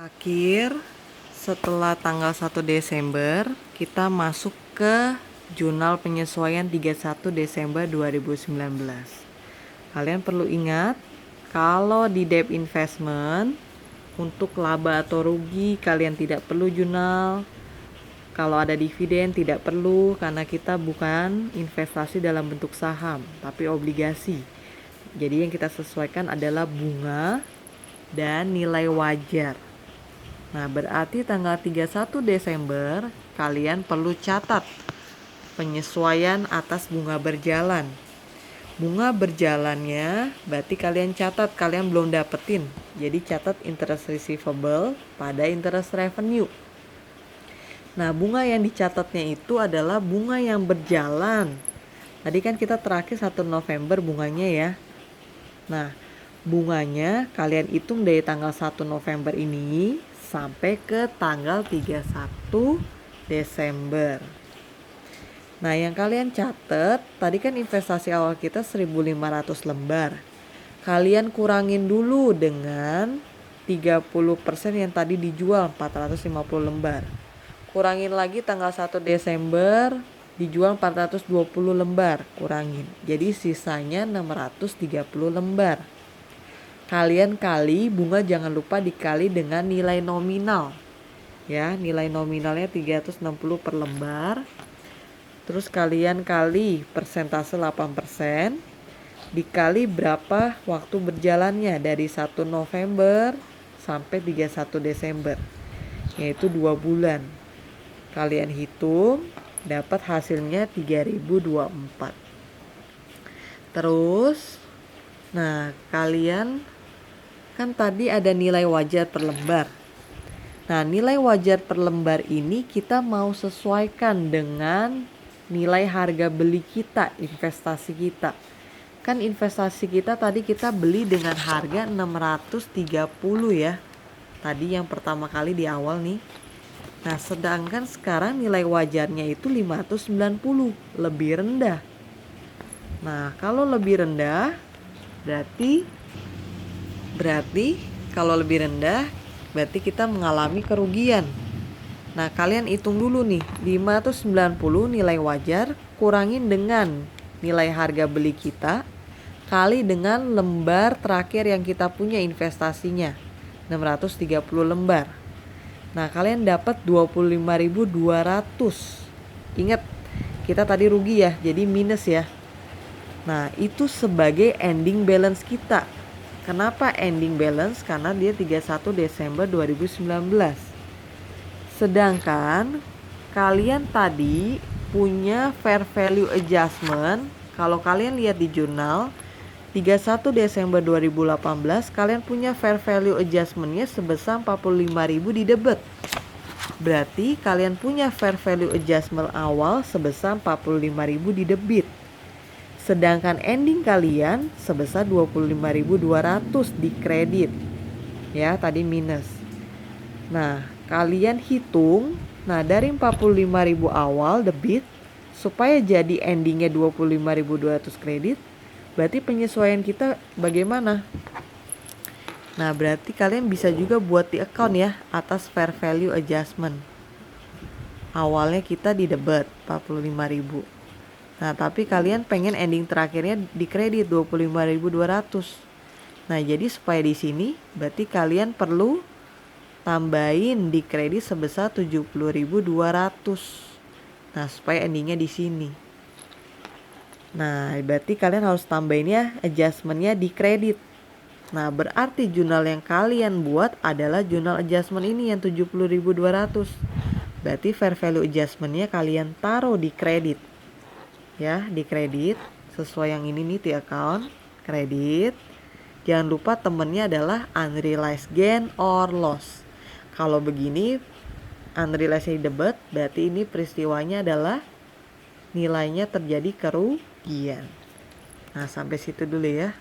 Akhir setelah tanggal 1 Desember kita masuk ke jurnal penyesuaian 31 Desember 2019. Kalian perlu ingat kalau di debt investment untuk laba atau rugi kalian tidak perlu jurnal. Kalau ada dividen tidak perlu karena kita bukan investasi dalam bentuk saham tapi obligasi. Jadi yang kita sesuaikan adalah bunga dan nilai wajar. Nah, berarti tanggal 31 Desember kalian perlu catat penyesuaian atas bunga berjalan. Bunga berjalannya berarti kalian catat, kalian belum dapetin. Jadi catat interest receivable pada interest revenue. Nah, bunga yang dicatatnya itu adalah bunga yang berjalan. Tadi kan kita terakhir 1 November bunganya ya. Nah, bunganya kalian hitung dari tanggal 1 November ini sampai ke tanggal 31 Desember. Nah, yang kalian catat, tadi kan investasi awal kita 1.500 lembar. Kalian kurangin dulu dengan 30% yang tadi dijual 450 lembar. Kurangin lagi tanggal 1 Desember dijual 420 lembar, kurangin. Jadi sisanya 630 lembar. Kalian kali bunga jangan lupa dikali dengan nilai nominal. Ya, nilai nominalnya 360 per lembar. Terus kalian kali persentase 8% dikali berapa waktu berjalannya dari 1 November sampai 31 Desember. Yaitu 2 bulan. Kalian hitung dapat hasilnya 3024. Terus nah, kalian kan tadi ada nilai wajar per lembar. Nah, nilai wajar per lembar ini kita mau sesuaikan dengan nilai harga beli kita, investasi kita. Kan investasi kita tadi kita beli dengan harga 630 ya. Tadi yang pertama kali di awal nih. Nah, sedangkan sekarang nilai wajarnya itu 590, lebih rendah. Nah, kalau lebih rendah berarti kalau lebih rendah berarti kita mengalami kerugian. Nah, kalian hitung dulu nih, 590 nilai wajar kurangin dengan nilai harga beli kita kali dengan lembar terakhir yang kita punya investasinya 630 lembar. Nah, kalian dapat 25.200. Ingat, kita tadi rugi ya, jadi minus ya. Nah, itu sebagai ending balance kita. Kenapa ending balance? Karena dia 31 Desember 2019. Sedangkan kalian tadi punya fair value adjustment. Kalau kalian lihat di jurnal 31 Desember 2018 kalian punya fair value adjustmentnya sebesar 45.000 di debit. Berarti kalian punya fair value adjustment awal sebesar 45.000 di debit. Sedangkan ending kalian sebesar 25.200 di kredit. Ya, tadi minus. Nah, kalian hitung, nah dari 45.000 awal debit supaya jadi endingnya 25.200 kredit, berarti penyesuaian kita bagaimana? Nah, berarti kalian bisa juga buat di account ya atas fair value adjustment. Awalnya kita di debit 45.000. Nah, tapi kalian pengen ending terakhirnya di kredit 25.200. Nah, jadi supaya di sini berarti kalian perlu tambahin di kredit sebesar 70.200. Nah, supaya endingnya di sini. Nah, berarti kalian harus tambahin ya adjustmentnya di kredit. Nah, berarti jurnal yang kalian buat adalah jurnal adjustment ini yang 70.200. Berarti fair value adjustmentnya kalian taruh di kredit. Ya, di kredit sesuai yang ini nih di account kredit. Jangan lupa temennya adalah unrealized gain or loss. Kalau begini unrealized debit berarti ini peristiwanya adalah nilainya terjadi kerugian. Nah, sampai situ dulu ya.